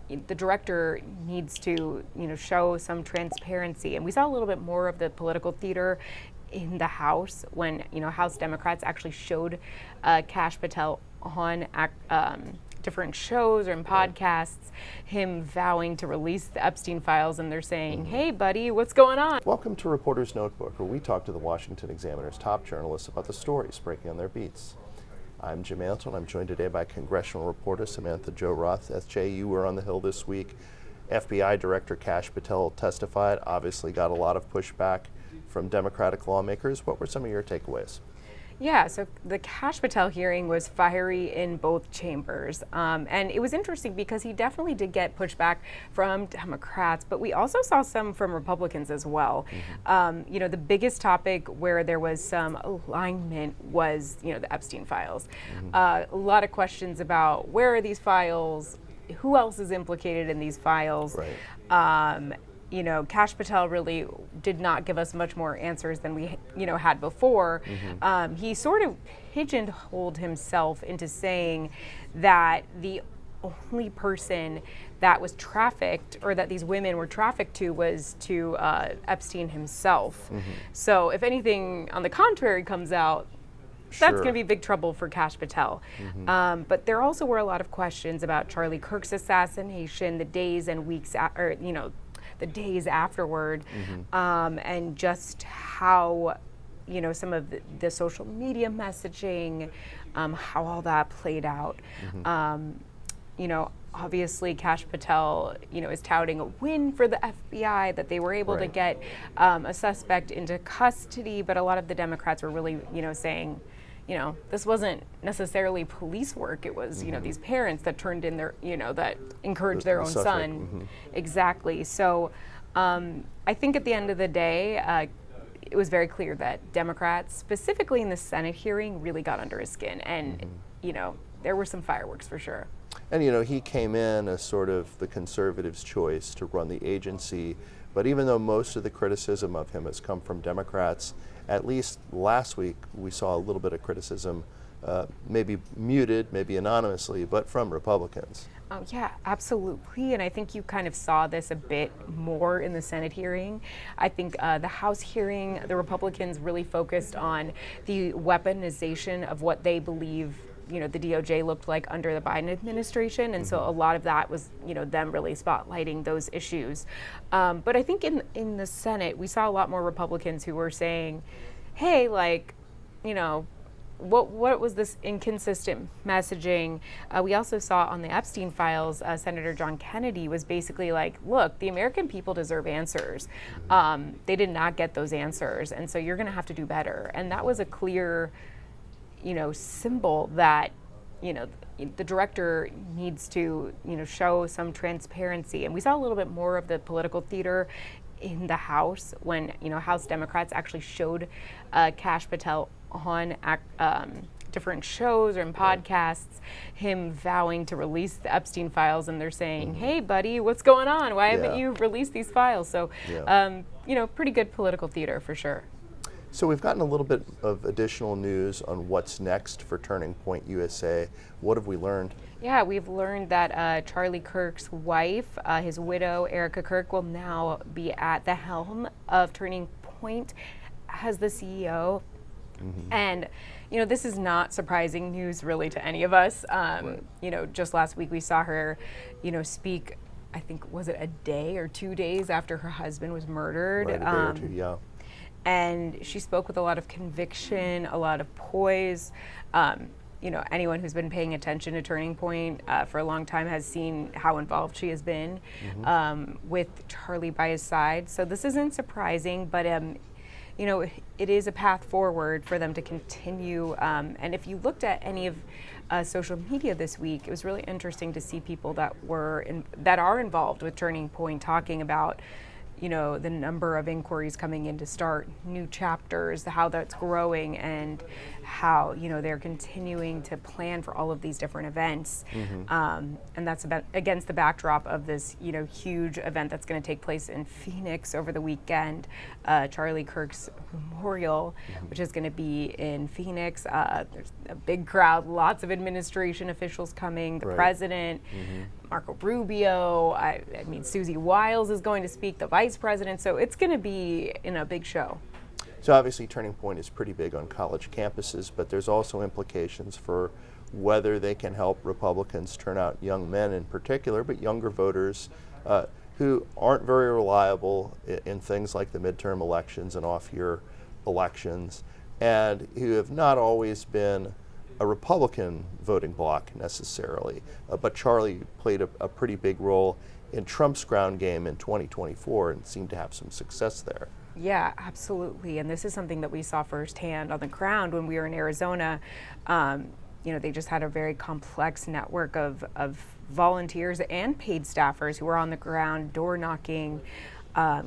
the director needs to, show some transparency. And we saw a little bit more of the political theater in the House when, House Democrats actually showed Kash Patel on different shows or in podcasts, him vowing to release the Epstein files, and they're saying, hey, buddy, what's going on? Welcome to Reporter's Notebook, where we talk to the Washington Examiner's top journalists about the stories breaking on their beats. I'm Jim Antle, and I'm joined today by congressional reporter Samantha-Jo Roth. SJ, you were on the Hill this week. FBI Director Kash Patel testified, obviously got a lot of pushback from Democratic lawmakers. What were some of your takeaways? Yeah, so the Kash Patel hearing was fiery in both chambers. And it was interesting because he definitely did get pushback from Democrats, but we also saw some from Republicans as well. The biggest topic where there was some alignment was, the Epstein files. A lot of questions about where are these files, who else is implicated in these files. Right. Kash Patel really did not give us much more answers than we, had before. He sort of pigeonholed himself into saying that the only person that was trafficked, or that these women were trafficked to, was to Epstein himself. So if anything on the contrary comes out, that's going to be big trouble for Kash Patel. But there also were a lot of questions about Charlie Kirk's assassination, the days and weeks, the days afterward, and just how, some of the social media messaging, how all that played out. Obviously Kash Patel, is touting a win for the FBI, that they were able to get a suspect into custody, but a lot of the Democrats were really, saying, this wasn't necessarily police work. It was, these parents that turned in their, that encouraged their own son. Exactly. So I think at the end of the day, it was very clear that Democrats, specifically in the Senate hearing, really got under his skin. And, there were some fireworks for sure. And, he came in as sort of the conservatives' choice to run the agency. But even though most of the criticism of him has come from Democrats, at least last week we saw a little bit of criticism, maybe muted, maybe anonymously, but from Republicans. Oh, yeah, absolutely. And I think you kind of saw this a bit more in the Senate hearing. I think the House hearing, the Republicans really focused on the weaponization of what they believe the DOJ looked like under the Biden administration. And so a lot of that was, them really spotlighting those issues. But I think in the Senate, we saw a lot more Republicans who were saying, hey, what was this inconsistent messaging? We also saw on the Epstein files, Senator John Kennedy was basically like, look, the American people deserve answers. They did not get those answers. And so you're going to have to do better. And that was a clear symbol that, the director needs to, show some transparency. And we saw a little bit more of the political theater in the House when, House Democrats actually showed Kash Patel on different shows or in podcasts, him vowing to release the Epstein files, and they're saying, hey, buddy, what's going on? Why haven't you released these files? So, pretty good political theater for sure. So we've gotten a little bit of additional news on what's next for Turning Point USA. What have we learned? Yeah, we've learned that Charlie Kirk's wife, his widow, Erika Kirk, will now be at the helm of Turning Point as the CEO. And, this is not surprising news really to any of us. Just last week we saw her, speak, I think, was it a day or 2 days after her husband was murdered? Right, a day or two, yeah. And she spoke with a lot of conviction, a lot of poise. Anyone who's been paying attention to Turning Point for a long time has seen how involved she has been with Charlie by his side. So this isn't surprising, but it is a path forward for them to continue. And if you looked at any of social media this week, it was really interesting to see people that are involved with Turning Point talking about the number of inquiries coming in to start new chapters, how that's growing, and how, they're continuing to plan for all of these different events. And that's against the backdrop of this, huge event that's going to take place in Phoenix over the weekend, Charlie Kirk's memorial, which is going to be in Phoenix. There's a big crowd, lots of administration officials coming, the president. Marco Rubio. I mean, Susie Wiles is going to speak, the vice president. So it's going to be in a big show. So obviously Turning Point is pretty big on college campuses, but there's also implications for whether they can help Republicans turn out young men in particular, but younger voters who aren't very reliable in things like the midterm elections and off-year elections, and who have not always been a Republican voting bloc necessarily. But Charlie played a pretty big role in Trump's ground game in 2024 and seemed to have some success there. Yeah, absolutely. And this is something that we saw firsthand on the ground when we were in Arizona. They just had a very complex network of volunteers and paid staffers who were on the ground, door knocking,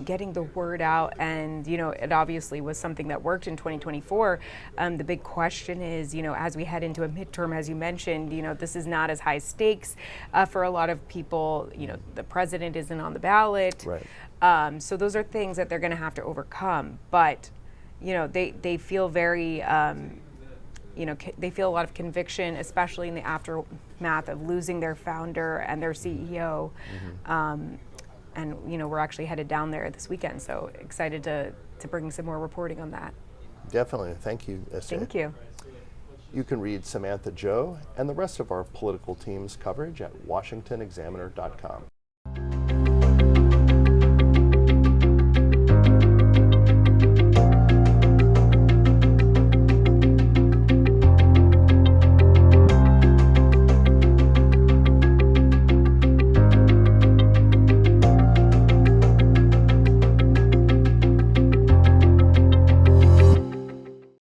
getting the word out. And, it obviously was something that worked in 2024. The big question is, as we head into a midterm, as you mentioned, this is not as high stakes for a lot of people. The president isn't on the ballot. Right. So those are things that they're going to have to overcome. But, they feel very, they feel a lot of conviction, especially in the aftermath of losing their founder and their CEO. And, we're actually headed down there this weekend. So excited to bring some more reporting on that. Definitely. Thank you, S.J. Thank you. You can read Samantha-Jo and the rest of our political team's coverage at washingtonexaminer.com.